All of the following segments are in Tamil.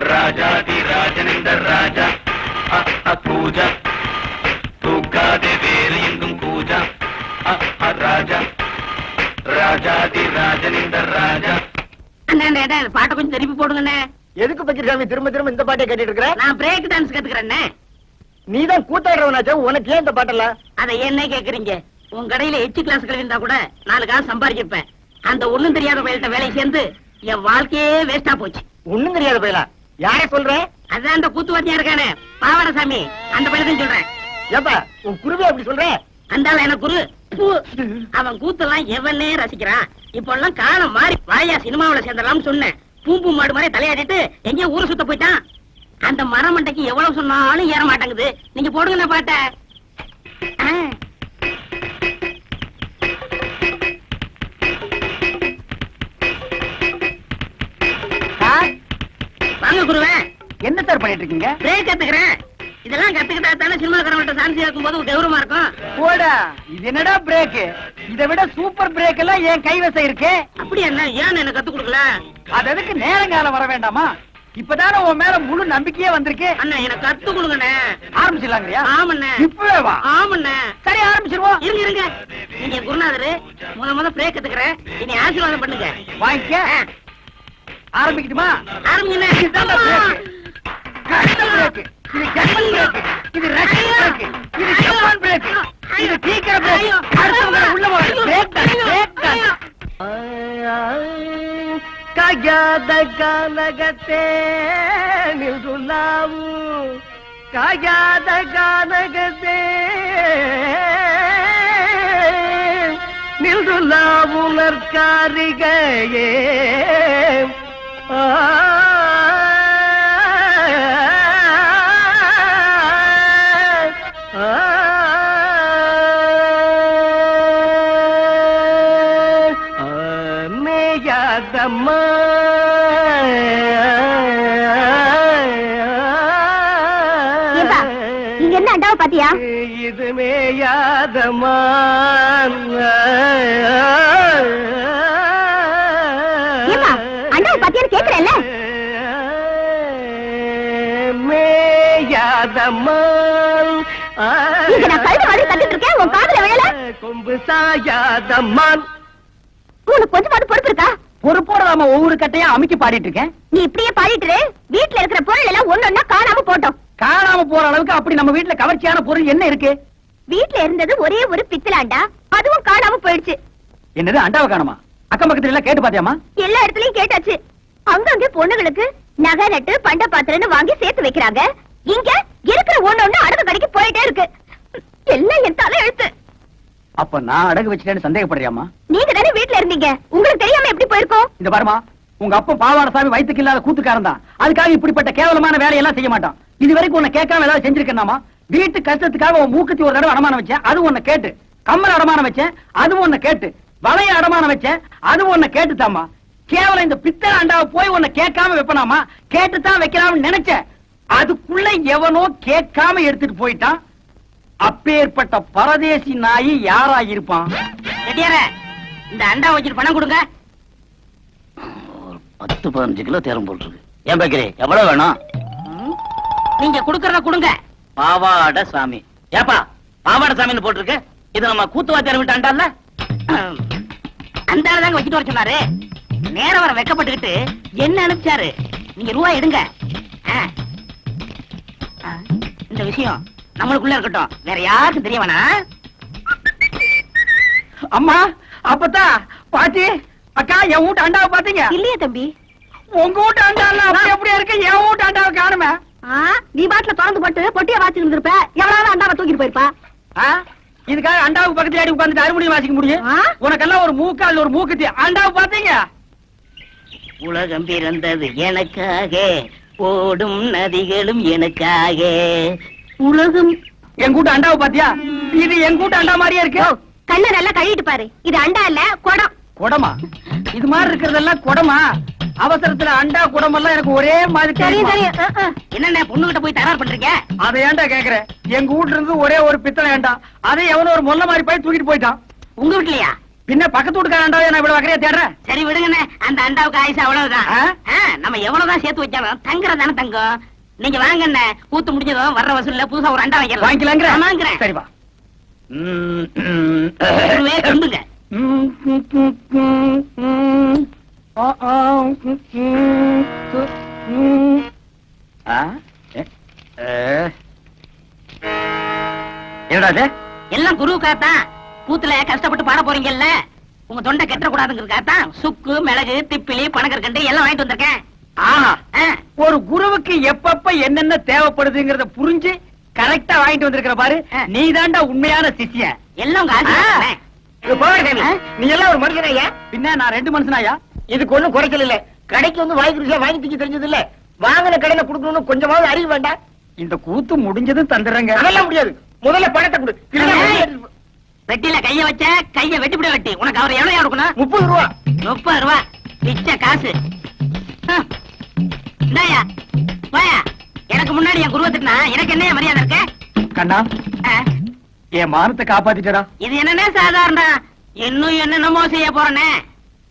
ராஜாதி ராஜனிந்தர் ராஜா பூஜா தூக்காதே வேறு எங்கும் பூஜா ராஜா ராஜாதி ராஜனிந்தர் ராஜா. அண்ணே பாட்டை கொஞ்சம் திருப்பி போடுங்கண்ணே. எதுக்கு பக்கிரசாமி திரும்ப திரும்ப இந்த பாட்டை கேட்டுட்டு இருக்கிற? நான் பிரேக் டான்ஸ் கத்துக்கிறேன்னே. நீதான் கூத்தாடுறவனாச்சா, உனக்கு ஏன் இந்த பாட்டெல்லாம்? அதை என்ன கேக்குறீங்க? உன் கடையில எச்சு கிளாஸ் இருந்தா கூட 4 காசு சம்பாதிச்சிருப்பேன். அந்த ஒண்ணும் தெரியாத பயில்கிட்ட வேலை சேர்ந்து என் வாழ்க்கையே வேஸ்டா போச்சு. ஒண்ணும் தெரியாத பயிலா? யார சொல்ற? அதான் அந்த கூத்துவாத்தியா இருக்கானே பாவாடசாமி, அந்த பயிலதான் சொல்றேன். ஏப்பா உன் குருவே அப்படி சொல்ற? அந்தால எனக்கு குரு. அவன் கூத்தெல்லாம் எவனே ரசிக்கிறான். இப்ப எல்லாம் காலம் மாறி வாயா சினிமாவில சேர்ந்தலாம் சொன்னேன். பூம்பு மாடு மாதிரி தலையாடிட்டு எங்கேயோ ஊரை சுத்த போயிட்டான். அந்த மரமண்டைக்கு எவ்வளவு சொன்னாலும் ஏற மாட்டேங்குது. நீங்க போடுங்க பாட்ட. வாங்க குருவே. என்ன சார் பண்ணிட்டு இருக்கீங்க? பிரேக் கத்துக்கிறேன். இதெல்லாம் கத்துக்கிட்டா தானே சினிமாக்காரங்கள்ட்ட சான்ஸ் இருக்கும் போது கௌரவமா இருக்கும். போடா, இது என்னடா பிரேக்? இதை விட சூப்பர் பிரேக் எல்லாம் என் கைவசம் இருக்கு. அப்படி என்ன ஏன் எனக்கு கத்து கொடுக்கல? அது எதுக்கு நேரங்காலம் வர வேண்டாமா? இப்பதானே உன் மேல முழு நம்பிக்கையே வந்திருக்கு. அண்ணா எனக்கு கத்து கொடுங்கண்ணே. ஆரம்பிச்சிடலாங்கறியா? ஆமண்ணே. இப்பவே வா. ஆமண்ணே. சரி ஆரம்பிச்சிருவோம். இருங்க. நீங்க குருநாதரு முத பிரேக் கத்துக்கிறேன். இனி ஆசீர்வாதம் பண்ணுங்க. வாங்கிக்க. ஆரம்பிக்கட்டுமா? ஆரம்பிங்கண்ணே. இது ஜப்பன் பிரேக், இது ரஷ்யன் பிரேக், இது ஜப்பான் பிரேக், இது சீக்கிர பிரேக். அடுத்தவங்க உள்ள போறது பிரேக் தான். காயாத கானகத்தே நில்லுலாவு, காயாத கானகத்தே நில்லுலாவு நற்காரிகையே. இங்க என்ன அண்டாவை பாத்தியா? இது மேயாதமா அண்டாவை பாத்தியான்னு கேக்குறேன்ல. மேயாதமா நான் கழுத்து மாதிரி கத்துட்டு இருக்கேன், உன் காதுல விழல. கொம்பு சாயாதம்மான். உனக்கு கொஞ்சமாவது பொறுப்பு இருக்கா? பொறுப்போட நாம ஒவ்வொரு கட்டையா அமைக்கி பாடிட்டு இருக்கேன். நீ இப்படியே பாடிட்டு வீட்டுல இருக்கிற பொருள் எல்லாம் ஒன்னொன்னா காணாம போட்டோம். காணாம போற அளவுக்கு அப்படி நம்ம வீட்டுல கவர்ச்சியான பொருள் என்ன இருக்கு? வீட்டுல இருந்தது ஒரே ஒரு பித்தளாண்டா, அதுவும் காணாம போயிடுச்சு. என்னது அண்டாவை காணுமா? அக்கம் பக்கத்துல எல்லாம் கேட்டு பாத்தியாமா? எல்லா இடத்துலயும் கேட்டாச்சு. அங்கங்க பொண்ணுங்களுக்கு நகை நட்டு பண்ட பாத்திரன்னு வாங்கி சேர்த்து வைக்கிறாங்க. இங்க இருக்கிற ஒண்ணு அடகு கடைக்கு போயிட்டே இருக்கு. எல்லாம் என் தலை எழுத்து. அப்ப நான் அடகு வச்சுட்டேன்னு சந்தேகப்படுறியாமா? நீங்க தானே வீட்டுல இருந்தீங்க, உங்களுக்கு தெரியாம எப்படி போயிருக்கோம்? இந்த பாருமா, உங்க அப்பா பாவாடசாமி வயிற்றுக்கு இல்லாத கூத்துக்காரன் தான். அதுக்காக இப்படிப்பட்ட கேவலமான வேலையெல்லாம் செய்ய மாட்டான். இது வரைக்கும் உன்னை கேட்காம ஏதாவது செஞ்சிருக்கேனாமா? வீட்டு கஷ்டத்துக்காக உன் மூக்குத்தி ஒரு தடவை அடமானம் வச்சேன், அது உன்னை கேட்டு. கம்மல அடமானம் வச்சேன், அது உன்னை கேட்டு. வளைய அடமானம் வச்சேன், அது உன்னை கேட்டுதாமா. கேவலம் இந்த பித்தளை அண்டாவை போய் உன்னை கேட்காம வைப்பனாமா? கேட்டுத்தான் வைக்கலாம்னு நினைச்சேன். அதுக்குள்ள எவனோ கேட்காம எடுத்துட்டு போயிட்டான். அப்பேற்பட்ட பரதேசி நாயி யாரா இருப்பான்? இந்த அண்டா வச்சுட்டு பணம் கொடுங்க. 10-15 கிலோ தேரம் போட்டுருக்கு. ஏன் பேக்கரி எவ்வளவு வேணும்? நீங்க குடுக்கறத கொடுங்க. பாவாட சாமி. ஏப்பா பாவாட சாமின்னு போட்டிருக்கு. இது நம்ம கூத்துவாத்தியார் விட்டு அண்டால அந்த தாங்க வச்சுட்டு வர சொன்னாரு. நேரம் வர வெக்கப்பட்டுக்கிட்டு என்ன அனுப்பிச்சாரு. நீங்க ரூபாய் எடுங்க. இந்த விஷயம் நம்மளுக்குள்ள இருக்கட்டும், வேற யாருக்கும் தெரிய வேணாம். அம்மா, அப்பத்தா, பாட்டி, அக்கா, என் வீட்டு அண்டாவை பாத்தீங்க? இல்லையே தம்பி. உங்க வீட்டு அண்டால அப்படி அப்படியே இருக்கு, என் வீட்டு அண்டாவை காணுமே. நீ பாட்டுல திறந்து போட்டு பொட்டிய வாசிட்டு இருந்திருப்ப, எவ்வளவு அண்டாவை தூக்கிட்டு போயிருப்பா. இதுக்காக அண்டாவுக்கு பக்கத்துல ஆடி உட்கார்ந்துட்டு அறுமணி வாசிக்க முடியும்? உனக்கெல்லாம் ஒரு மூக்கால் ஒரு மூக்குத்தி. அண்டாவை பாத்தீங்க? உலகம் பிறந்தது எனக்காக, ஓடும் நதிகளும் எனக்காக. உலகம். என் கூட்ட அண்டாவை பாத்தியா? இது என் கூட்ட அண்டா மாதிரியே இருக்கு. கண்ணை நல்லா கழுவிட்டு பாரு. இது அண்டா இல்ல, குடம். குடமா? இது மாதிரி இருக்கிறதெல்லாம் குடமா? அவசரத்துல அண்டா குடமெல்லாம் எனக்கு ஒரே மாதிரி தெரியும் தெரியுமா? தெரியும் என்னண்ணே பொண்ணுகிட்ட போய் தகராறு பண்றீங்க? அதை ஏன்டா கேக்குற? எங்க வீட்டுல இருந்து ஒரே ஒரு பித்தளை ஏண்டா, அதை எவனோ ஒரு மொல்ல மாதிரி போய் தூக்கிட்டு போயிட்டான். உங்க வீட்லயா? பின்ன பக்கத்து வீட்டுக்காரண்டாவே நான் இவ்வளவு வகையா தேடுறேன். சரி விடுங்கண்ணே, அந்த அண்டாவுக்கு ஆயுசு அவ்வளவுதான். ஆ? நம்ம எவ்வளவுதான் சேர்த்து வச்சாலும் தங்குறதானே தங்கம். நீங்க வாங்கண்ணே, கூத்து முடிஞ்சதும் வர்ற வசூல்ல புதுசா ஒரு அண்டா வைக்கலாம். வாங்கிக்கலாங்கிற? ஆமாங்கிறேன். சரி வா. ஒருவே கொண்டுங்க. என்னடா இது? எல்லாம் குருவுக்காத்தான். கூத்துல கஷ்டப்பட்டு பாட போறீங்கல்ல, உங்க தொண்டை கெட்ட கூடாதுங்கிறதுக்காகத்தான் சுக்கு, மிளகு, திப்பிலி, பனகற்கண்டு எல்லாம் வாங்கிட்டு வந்திருக்கேன். ஆஹா, ஆ, ஒரு குருவுக்கு எப்பப்ப என்னென்ன தேவைப்படுதுங்கறத புரிஞ்சு கரெக்டா வாங்கிட்டு வந்திருக்கிற பாரு. ஆ. நீ தாண்டா உண்மையான சிஷ்யன். எல்லாம் உங்க ஆசீர்வாதம்ண்ணே. நீ எல்லாம் ஒரு மனுஷனாயா? பின்ன நான் 2 மனுஷனாயா? இதுக்கு ஒண்ணும் குறைச்சல் இல்ல. கடைக்கு வந்து வாங்கி ருசியா வாங்கி திங்க தெரிஞ்சது இல்ல. வாங்கின கடையில குடுக்கணும்னு கொஞ்சமாவது அறிவு வேண்டாம். இந்த கூத்து முடிஞ்சதும் தந்துடுறேங்க. அதெல்லாம் முடியாது. முதல்ல பணத்தை கொடு. இல்லைன்னா ஏய். வெளியே எடுத்து போ. வெட்டில கைய வச்ச கைய வெட்டிவிட வெட்டி. உனக்கு அவர் எவ்வளவு கொடுக்கணும்? 30 ரூபா. 30 ரூபா பிச்சை காசு. இந்தாயா, வாயா. எனக்கு முன்னாடி என் குருவை திட்டினா எனக்கு என்ன மரியாதை இருக்கு? கண்ணா, ஆ, என் மானத்தை காப்பாத்திட்டடா. இது என்னன்னே சாதாரண, இன்னும் என்னென்னமோ செய்ய போறேனே.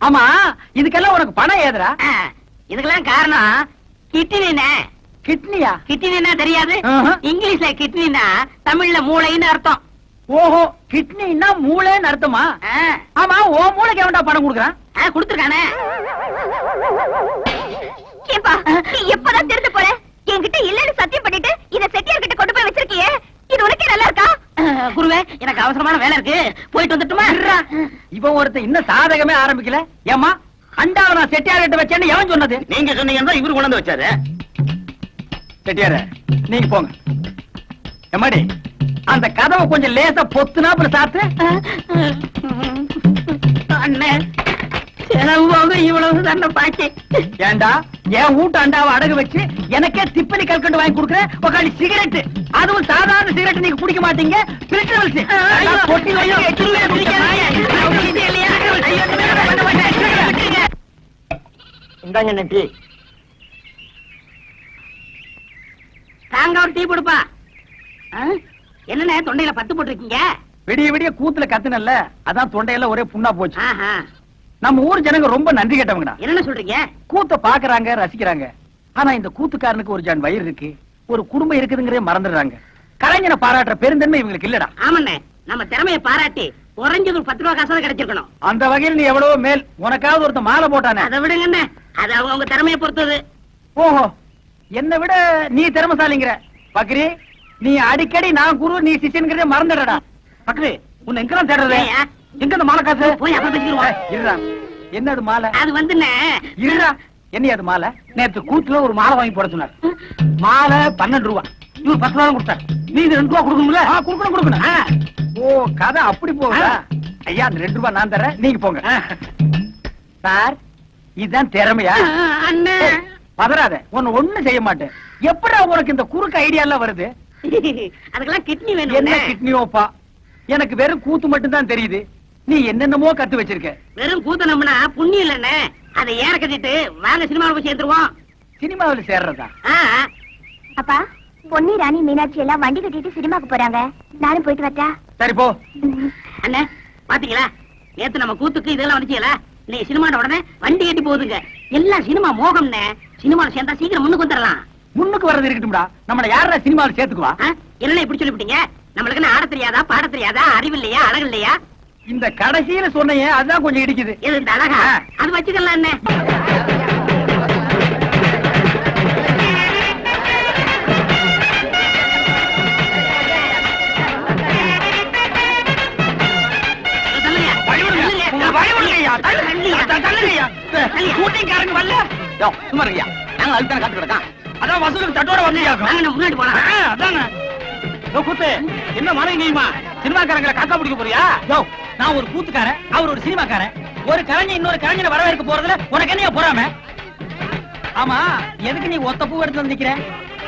ஆமா, இதுக்கெல்லாம் உனக்கு பணம் ஏதுடா? ஆ, இதுக்கெல்லாம் காரணம் கிட்னினே. கிட்னியா? கிட்னினா தெரியாது? ஆஹா. இங்கிலீஷ்ல கிட்னினா தமிழ்ல மூளைன்னு அர்த்தம். ஓஹோ, கிட்னின்னா மூளைன்னு அர்த்தமா? ஆ, ஆமா, ஓ மூளைக்கு எவன்டா பணம் கொடுக்குறான்? கொடுத்துருக்கானே. ஏப்பா நீ எப்பதான் திருட்டு போற? என்கிட்ட இல்லன்னு சத்தியம் பண்ணிட்டு இத செட்டியார் கிட்ட கொண்டு போய் வச்சிருக்கியே, இது உனக்கே நல்லா இருக்கா? குருவே, எனக்கு அவசரமான வேலை இருக்கு, போயிட்டு வந்துட்டுமா? இவன் ஒருத்தன் இன்னும் சாதகமே ஆரம்பிக்கல. ஏமா, அண்டாவை நான் செட்டியார்கிட்ட வச்சேன்னு எவன் சொன்னது? நீங்க சொன்னீங்கன்னா இவரு கொண்டு வந்து வச்சாரு. செட்டியார, நீங்க போங்க. எம்மாடி, அந்த கதவை கொஞ்சம் லேசா பொத்துனாப்புல சாத்து. அண்ணே, செலவு இவ்வளவு தானே பாக்கி. ஏண்டா, என் வீட்டு அண்டாவை அடகு வச்சு எனக்கே திப்பலி கல்கண்டு வாங்கி கொடுக்குறேன். உக்காடி சிகரெட், அதுவும் சாதாரண சிகரெட் நீங்க குடிக்க மாட்டீங்க. பிரிட்டபிள்ஸ் பொட்டி வையோ, எட்டுமே குடிக்காதீங்க. இந்தாங்க நட்டி. தாங்க ஒரு டீ கொடுப்பா. என்னண்ணே தொண்டையில பத்து போட்டிருக்கீங்க? விடிய விடிய கூத்துல கத்துனல்ல, அதான் தொண்டையெல்லாம் ஒரே புண்ணா போச்சு. ஆஹா, நம்ம ஊர் ஜனங்க ரொம்ப நன்றி கேட்டவங்கடா. என்னென்ன சொல்றீங்க? கூத்த பாக்குறாங்க, ரசிக்கிறாங்க. ஆனா இந்த கூத்துக்காரனுக்கு ஒரு ஜான் வயிறு இருக்கு, ஒரு குடும்பம் இருக்குதுங்கிறே மறந்துடுறாங்க. கலைஞனை பாராட்டுற பெருந்தன்மை இவங்களுக்கு இல்லடா. ஆமாண்ணே, நம்ம திறமையை பாராட்டி குறைஞ்சது ஒரு 10 ரூபா காசாவது கிடைச்சிருக்கணும். அந்த வகையில் நீ எவ்வளவோ மேல். உனக்காவது ஒருத்த மாலை போட்டானே. அதை விடுங்கண்ணே, அது அவங்க திறமையை பொறுத்தது. ஓஹோ, என்னை விட நீ திறமசாலிங்கிற. பக்ரி, நீ அடிக்கடி நான் குரு நீ சிஷ்யன்கிறதே மறந்துடடா. பக்ரி, உன்னை எங்கெல்லாம் தேடுறது? ஏய்யா. எங்க இந்த மாலை காசு? போய் அப்புறம் பேசிக்கிடுவோம். இருடா, என்னது மாலை? அது வந்துண்ணே, இருடா, என்ன அது மாலை? நேத்து கூத்துல ஒரு மாலை வாங்கி போட சொன்னார். மாலை 12 ரூபா. இவர் 10 ரூபா கொடுத்தார். நீ 2 ரூபா கொடுக்கணும்ல? கொடுக்கணும். ஓ, கதை அப்படி போகுதா? ஐயா, அந்த 2 ரூபா நான் தரேன், நீங்க போங்க. சார், இதுதான் திறமையா? அண்ணே. பதறாத, உன்னை ஒண்ணும் செய்ய மாட்டேன். எப்படா உனக்கு இந்த குறுக்கு ஐடியா எல்லாம் வருது? அதுக்கெல்லாம் கிட்னி என்ன வேணும். கிட்னியோப்பா? எனக்கு வெறும் கூத்து மட்டும் தான் தெரியுது. நீ என்னென்னமோ கத்து வச்சிருக்க. வெறும் கூத்த நம்பினா புண்ணியம் இல்லண்ணே. அதை ஏற கட்டிட்டு வாங்க சினிமாவில் போய் சேர்ந்துருவோம். சினிமாவில் சேர்றதா? அப்பா, பொன்னி, ராணி, மீனாட்சி எல்லாம் வண்டி கட்டிட்டு சினிமாக்கு போறாங்க. நானும் போயிட்டு வரட்டா? சரி போ. அண்ணே, பாத்தீங்களா, நேத்து நம்ம கூத்துக்கு இதெல்லாம் வந்துச்சீங்களா? நீ சினிமாட உடனே வண்டி கட்டி போகுதுங்க. எல்லாம் சினிமா மோகம்னே. சினிமாவில் சேர்ந்தா சீக்கிரம் முன்னுக்கு வந்துடலாம். முன்னுக்கு வர்றது இருக்கட்டும்டா. நம்மள யாரா சினிமாவில் சேர்த்துக்குவா? என்ன இப்படி சொல்லிவிட்டீங்க? நம்மளுக்கு என்ன ஆட தெரியாதா, பாட தெரியாதா, அறிவு இல்லையா, அழகு இல்லையா? இந்த கடைசியில சொன்னையே அதுதான் கொஞ்சம் இடிக்குது. இது இந்த அழகா? அது வச்சுக்கலாம் என்ன? கூட்டிங்காரங்க வரல. சும்மா இருக்கியா? நாங்க அதுதான் காத்து கிடக்கான். அதான் வசூலுக்கு தட்டோட வந்து முன்னாடி போலாம். அதானே. கூத்து என்ன மறைங்கம்மா? சினிமாக்காரங்களை காக்கா பிடிக்க போறியா? நான் ஒரு கூத்துக்காரன், அவர் ஒரு சினிமாக்காரன். ஒரு கலைஞர் இன்னொரு கலைஞரை வரவேற்க போறதுல உனக்கு என்ன போறாம? ஆமா, எதுக்கு நீ ஒத்த பூ எடுத்து நிக்கிற?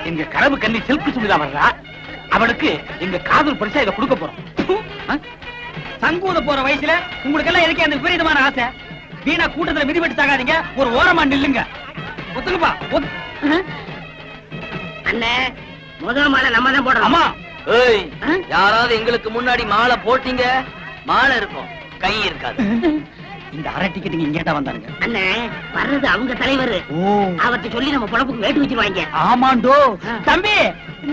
எங்க கனவு கண்ணி சில்க் சுடிதா வர்றா. அவளுக்கு எங்க காதல் பரிசா இதை கொடுக்க போறோம். சங்கூத போற வயசுல உங்களுக்கு எல்லாம் எதுக்கு அந்த விபரீதமான ஆசை? வீணா கூட்டத்துல மிதிபட்டு தாகாதீங்க, ஒரு ஓரமா நில்லுங்க. ஒத்துக்குப்பா. அண்ணே முதல் மாலை நம்ம தான் போடுறோம். ஆமா. ஏய், யாராவது எங்களுக்கு முன்னாடி மாலை போட்டீங்க, மாலை இருக்கும், கை இருக்காது. இந்த அரை டிக்கெட்டுங்க இங்கேட்டா வந்தாருங்க. அண்ணே வர்றது அவங்க தலைவர், அவர்கிட்ட சொல்லி நம்ம பொழப்புக்கு வேட்டு வச்சிருவாங்க. ஆமாண்டோ. தம்பி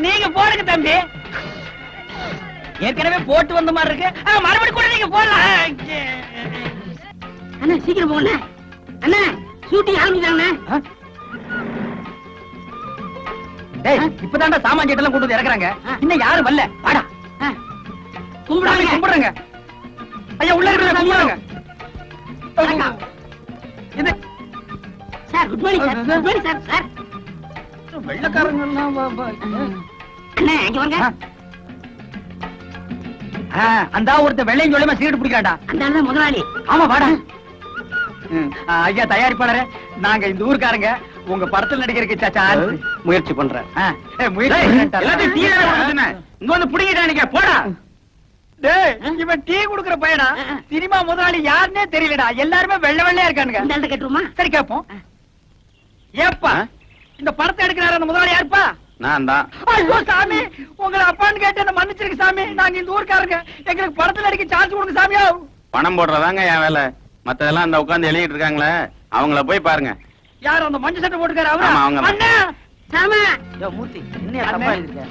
நீங்க போடுங்க தம்பி, ஏற்கனவே போட்டு வந்த மாதிரி இருக்கு. மறுபடியும் கூட நீங்க போடலாம். அண்ணா சீக்கிரம் போங்க அண்ணா, ஷூட்டிங் ஆரம்பிச்சாங்க. இப்பதான்டா சாமான் எல்லாம் கொண்டு வந்து இறக்குறாங்க, இன்னும் யாரும் வரல. வாடா கும்பிடுறாங்க. கும்பிடுறாங்க. ஐயா உள்ள இருக்கிற கும்பிடுறாங்க. இது sir good morning sir. Good morning sir. Sir வெள்ளக்காரங்க அண்ணா இங்க வாங்க. அந்த ஒருத்த வெள்ளையும் சொல்லுமா சீட்டு பிடிக்காடா. அந்த ஆளு தான் முதலாளி. ஆமா வாடா. ஐயா தயாரிப்பாளரே, நாங்க இந்த ஊர்க்காரங்க உங்க படத்தில் நடிக்கிறதுக்கு சான்ஸ் முயற்சி பண்றேன். எல்லாத்தையும் டீ தானே கொடுத்துனே. இங்க வந்து புடிங்கிட்டானுங்க, போடா. டேய் இவன் டீ குடுக்குற பையனா? சினிமா முதலாளி யாருன்னே தெரியலடா, எல்லாருமே வெள்ளை வெள்ளையா இருக்கானுங்க. இந்த ஆள்கிட்ட கேட்டுருமா? சரி கேப்போம். ஏப்பா இந்த படத்தை எடுக்கிறாரு அந்த முதலாளி யாருப்பா? நான் தான். ஐயோ சாமி, உங்களை அப்பான்னு கேட்டு என்ன மன்னிச்சிருக்கு சாமி. நாங்க இந்த ஊர்க்காரங்க, எங்களுக்கு படத்துல நடிக்க சான்ஸ் கொடுங்க சாமியா. பணம் போடுறதாங்க என் வேலை. மத்ததெல்லாம் அந்த உட்கார்ந்து எழுதிட்டு இருக்காங்களே, அவங்கள போய் பாருங்க. யார் அந்த மஞ்சள் சட்டை போட்டுக்காரு அவரா? ஆமா, அவங்க தான். அண்ணா சாமா மூர்த்தி, என்ன தப்பா எழுதிருக்க?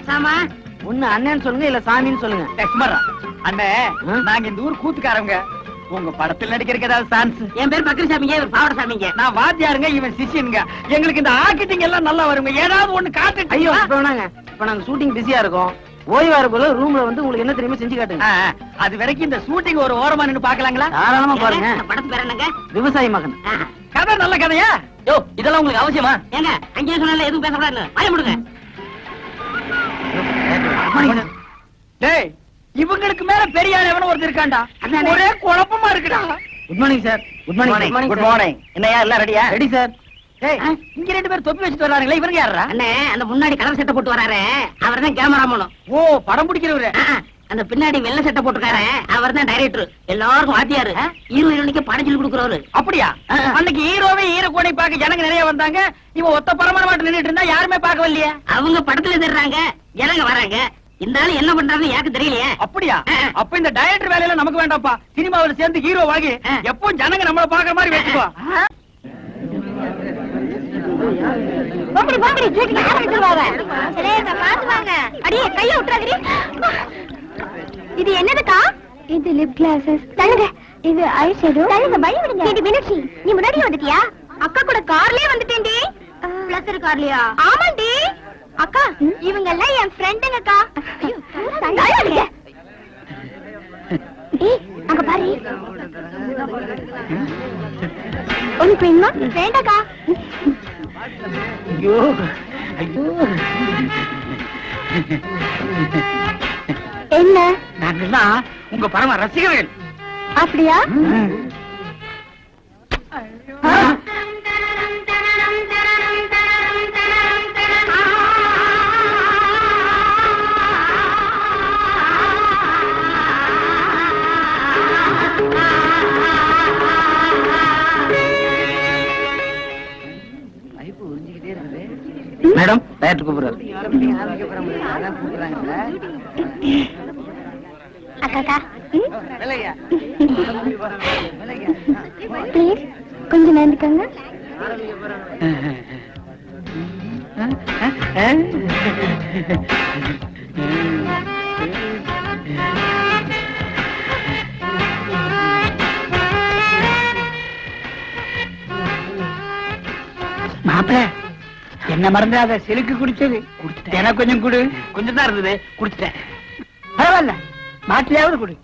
சாமா ஒண்ணு அண்ணன்னு சொல்லுங்க, இல்ல சாமின்னு சொல்லுங்க. லட்சுமரா அண்ணே, நாங்க இந்த ஊர் கூத்துக்காரங்க, உங்க படத்தில் நடிக்கிறதுக்கு ஏதாவது சான்ஸ்? என் பேர் பக்ரி சாமிங்க, இவர் பாவட சாமிங்க. நான் வாத்தியாருங்க, இவன் சிஷியனுங்க. எங்களுக்கு இந்த ஆக்கிட்டிங் எல்லாம் நல்லா வருங்க, ஏதாவது ஒண்ணு காட்டு. ஐயோ இப்ப வேணாங்க, இப்ப நாங்க ஷூட்டிங் பிஸியா இருக்கோம். ஓய்வா இருக்குள்ள ரூம்ல வந்து உங்களுக்கு என்ன தெரியுமா செஞ்சு காட்டுங்க. அது வரைக்கும் இந்த ஷூட்டிங் ஒரு ஓரமா நின்னு பாக்கலாங்களா? தாராளமா பாருங்க. இந்த படத்து பேர் என்னங்க? விவசாயி மகன். கதை நல்ல கதையா? யோ இதெல்லாம் உங்களுக்கு அவசியமா? ஏங்க அங்கேயே சொன்னால எதுவும் பேசக்கூடாது, வாய முடுங்க. டேய் இவங்களுக்கு மேல பெரிய ஆள் எவனோ ஒருத்தர் இருக்கான்டா, ஒரே குழப்பமா இருக்குடா. Good morning sir. Good morning. Good morning. என்னையா எல்லாம் ரெடியா? Ready sir. டேய் இங்க ரெண்டு பேர் தொப்பி வச்சுட்டு வர்றாங்களே, இவங்க யாரா? அண்ணே அந்த முன்னாடி கலர் சட்டை போட்டு வராரு, அவர் தான் கேமராமேன். ஓ படம் பிடிக்கிறவரு. அந்த பின்னாடி வெள்ளை சட்டை போட்டுக்காரு, அவர் தான் டைரக்டர், எல்லாருக்கும் வாத்தியாரு, ஹீரோ ஹீரோனிக்கு படம் சொல்லி கொடுக்குறவரு. அப்படியா? அன்னைக்கு ஹீரோவே ஹீரோ கோணை பார்க்க ஜனங்க நிறைய வந்தாங்க, இவன் ஒத்த பரமான மாட்டு நின்னுட்டு இருந்தா யாருமே பார்க்கவில்லையே. அவங்க படத்துல தர்றாங்க, ஜனங்க வராங்க. இந்த ஆளு என்ன பண்றாருன்னு எனக்கு தெரியலையே. அப்படியா? அப்ப இந்த டைரக்டர் வேலையில நமக்கு வேண்டாம்ப்பா, சினிமாவுல சேர்ந்து ஹீரோ வாங்கி எப்பவும் ஜனங்க நம்மள பாக்குற மாதிரி வச்சுக்கோ. போங்கடி போங்கடி, ஷூட்டிங் ஆரம்பிச்சிருவாங்க. சரிங்க பாத்து வாங்க. அடியே கைய விட்டுறாதீ. இது என்னதுக்கா? இது லிப் கிளாஸஸ். தள்ளுங்க. இது ஐ ஷேடோ. தள்ளுங்க, வழி விடுங்க. இது மீனாட்சி, நீ முன்னாடியே வந்துட்டியா? அக்கா கூட கார்லயே வந்துட்டேன்டி. பிளஸர் கார்லயா? ஆமாண்டி. அக்கா இவங்க எல்லாம் என் ஃப்ரெண்டுங்கக்கா. தள்ளுங்க. ஏய் அங்க பாரு. ஒன்னு பெண்மா வேண்டாக்கா. ஐயோ ஐயோ, என்ன நாங்கெல்லாம் உங்க பரம ரசிகர்கள். அப்படியா? மேடம் டைரக்டர் கூப்பிடுறாரு. அக்கா ப்ளீஸ் கொஞ்சம் நேர்ந்துக்கோங்க. மாப்பிள்ள என்ன மறந்தாத, சிலுக்கு குடிச்சது எனக்கு கொஞ்சம் குடு. கொஞ்சம் தான் இருந்தது, குடிச்சிட்டேன். பரவாயில்ல, மாட்டிலையாவது குடு.